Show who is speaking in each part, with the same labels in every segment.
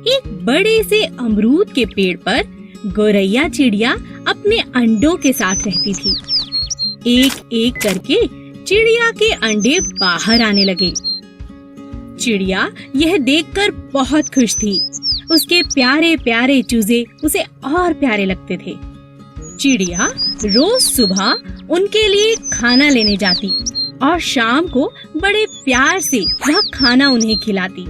Speaker 1: एक बड़े से अमरूद के पेड़ पर गौरैया चिड़िया अपने अंडों के साथ रहती थी। एक एक करके चिड़िया के अंडे बाहर आने लगे। चिड़िया यह देखकर बहुत खुश थी। उसके प्यारे प्यारे चूजे उसे और प्यारे लगते थे। चिड़िया रोज सुबह उनके लिए खाना लेने जाती और शाम को बड़े प्यार से वह खाना उन्हें खिलाती।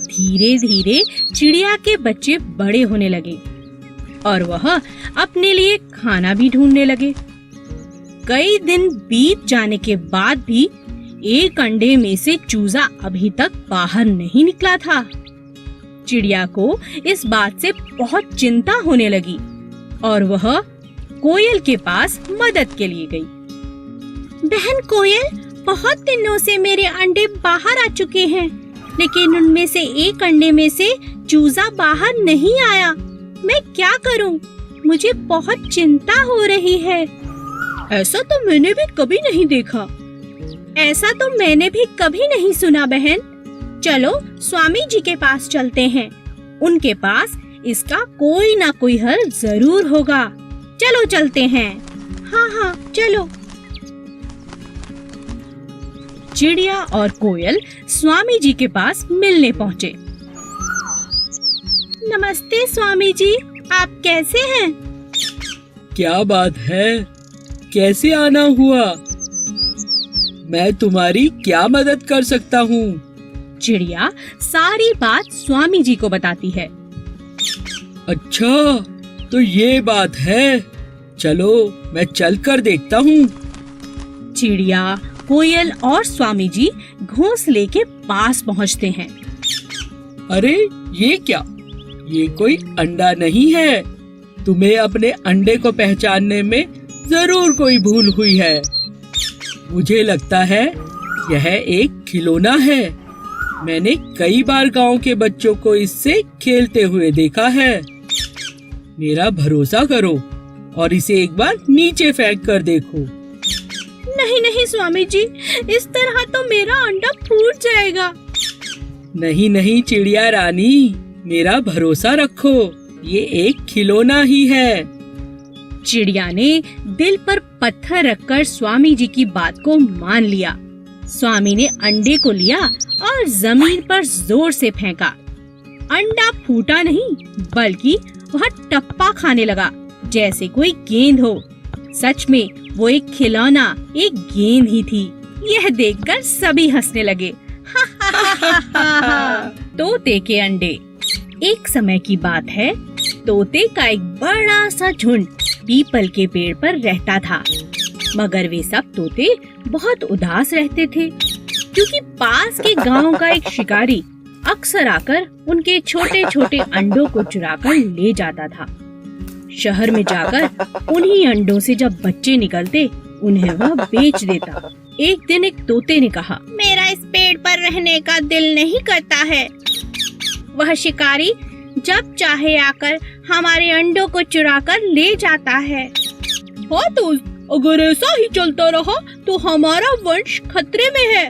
Speaker 1: धीरे धीरे चिड़िया के बच्चे बड़े होने लगे और वह अपने लिए खाना भी ढूंढने लगे। कई दिन बीत जाने के बाद भी एक अंडे में से चूजा अभी तक बाहर नहीं निकला था। चिड़िया को इस बात से बहुत चिंता होने लगी और वह कोयल के पास मदद के लिए गई। बहन कोयल, बहुत दिनों से मेरे अंडे बाहर आ चुके हैं, लेकिन उनमें से एक अंडे में से चूजा बाहर नहीं आया। मैं क्या करूं? मुझे बहुत चिंता हो रही है। ऐसा तो मैंने भी कभी नहीं देखा। ऐसा तो मैंने भी कभी नहीं सुना बहन। चलो स्वामी जी के पास चलते हैं। उनके पास इसका कोई ना कोई हल जरूर होगा। चलो चलते हैं। हाँ हाँ चलो। चिड़िया और कोयल स्वामी जी के पास मिलने पहुँचे। नमस्ते स्वामी जी, आप कैसे हैं?
Speaker 2: क्या बात है, कैसे आना हुआ? मैं तुम्हारी क्या मदद कर सकता हूँ?
Speaker 1: चिड़िया सारी बात स्वामी जी को बताती है।
Speaker 2: अच्छा, तो ये बात है। चलो मैं चल कर देखता हूँ।
Speaker 1: चिड़िया, कोयल और स्वामी जी घोंसले के पास पहुँचते हैं।
Speaker 2: अरे ये क्या? ये कोई अंडा नहीं है। तुम्हें अपने अंडे को पहचानने में जरूर कोई भूल हुई है। मुझे लगता है यह एक खिलौना है। मैंने कई बार गांव के बच्चों को इससे खेलते हुए देखा है। मेरा भरोसा करो और इसे एक बार नीचे फेंक कर देखो।
Speaker 1: नहीं नहीं स्वामी जी, इस तरह तो मेरा अंडा फूट जाएगा।
Speaker 2: नहीं नहीं चिड़िया रानी, मेरा भरोसा रखो, ये एक खिलौना ही है।
Speaker 1: चिड़िया ने दिल पर पत्थर रखकर स्वामी जी की बात को मान लिया। स्वामी ने अंडे को लिया और जमीन पर जोर से फेंका। अंडा फूटा नहीं, बल्कि वह टप्पा खाने लगा जैसे कोई गेंद हो। सच में वो एक खिलौना, एक गेंद ही थी। यह देखकर सभी हंसने लगे। तोते के अंडे। एक समय की बात है, तोते का एक बड़ा सा झुंड पीपल के पेड़ पर रहता था। मगर वे सब तोते बहुत उदास रहते थे, क्योंकि पास के गांव का एक शिकारी अक्सर आकर उनके छोटे छोटे अंडों को चुराकर ले जाता था। शहर में जाकर उन्हीं अंडों से जब बच्चे निकलते, उन्हें वह बेच देता। एक दिन एक तोते ने कहा, मेरा इस पेड़ पर रहने का दिल नहीं करता है। वह शिकारी जब चाहे आकर हमारे अंडों को चुराकर ले जाता है। हाँ दोस्त, अगर ऐसा ही चलता रहा तो हमारा वंश खतरे में है।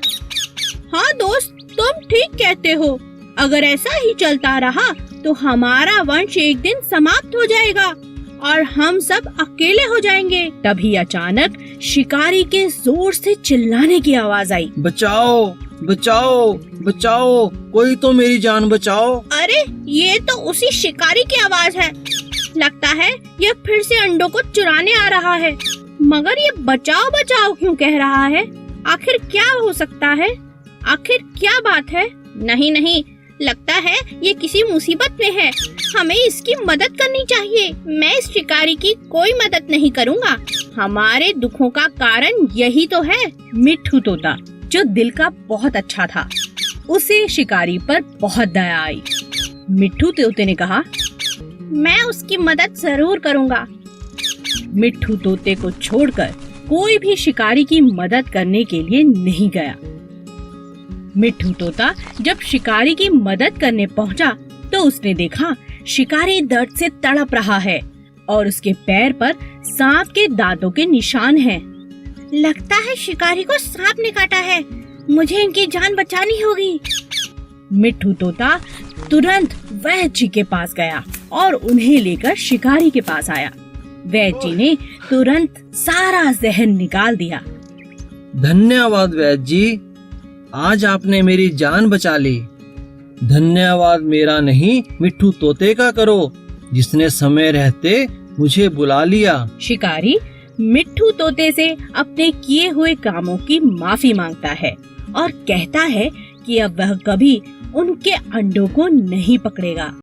Speaker 1: हाँ दोस्त, तुम ठीक कहते हो। अगर ऐसा ही चलता रहा तो हमारा वंश एक दिन समाप्त हो जाएगा और हम सब अकेले हो जाएंगे। तभी अचानक शिकारी के जोर से चिल्लाने की आवाज आई।
Speaker 3: बचाओ बचाओ बचाओ, कोई तो मेरी जान बचाओ।
Speaker 1: अरे ये तो उसी शिकारी की आवाज है। लगता है ये फिर से अंडों को चुराने आ रहा है। मगर ये बचाओ बचाओ क्यों कह रहा है? आखिर क्या हो सकता है? आखिर क्या बात है? नहीं नहीं, लगता है ये किसी मुसीबत में है। हमें इसकी मदद करनी चाहिए। मैं इस शिकारी की कोई मदद नहीं करूँगा। हमारे दुखों का कारण यही तो है। मिट्ठू तोता, जो दिल का बहुत अच्छा था, उसे शिकारी पर बहुत दया आई। मिट्ठू तोते ने कहा, मैं उसकी मदद जरूर करूँगा। मिट्ठू तोते को छोड़कर कोई भी शिकारी की मदद करने के लिए नहीं गया। मिट्ठू तोता जब शिकारी की मदद करने पहुंचा तो उसने देखा शिकारी दर्द से तड़प रहा है और उसके पैर पर सांप के दांतों के निशान हैं। लगता है शिकारी को सांप ने काटा है। मुझे इनकी जान बचानी होगी। मिट्ठू तोता तुरंत वैद्य जी के पास गया और उन्हें लेकर शिकारी के पास आया। वैद्य जी ने तुरंत सारा जहर निकाल दिया।
Speaker 3: धन्यवाद वैद्य जी, आज आपने मेरी जान बचा ली। धन्यवाद मेरा नहीं, मिट्ठू तोते का करो, जिसने समय रहते मुझे बुला लिया।
Speaker 1: शिकारी मिट्ठू तोते से अपने किए हुए कामों की माफी मांगता है और कहता है कि अब वह कभी उनके अंडों को नहीं पकड़ेगा।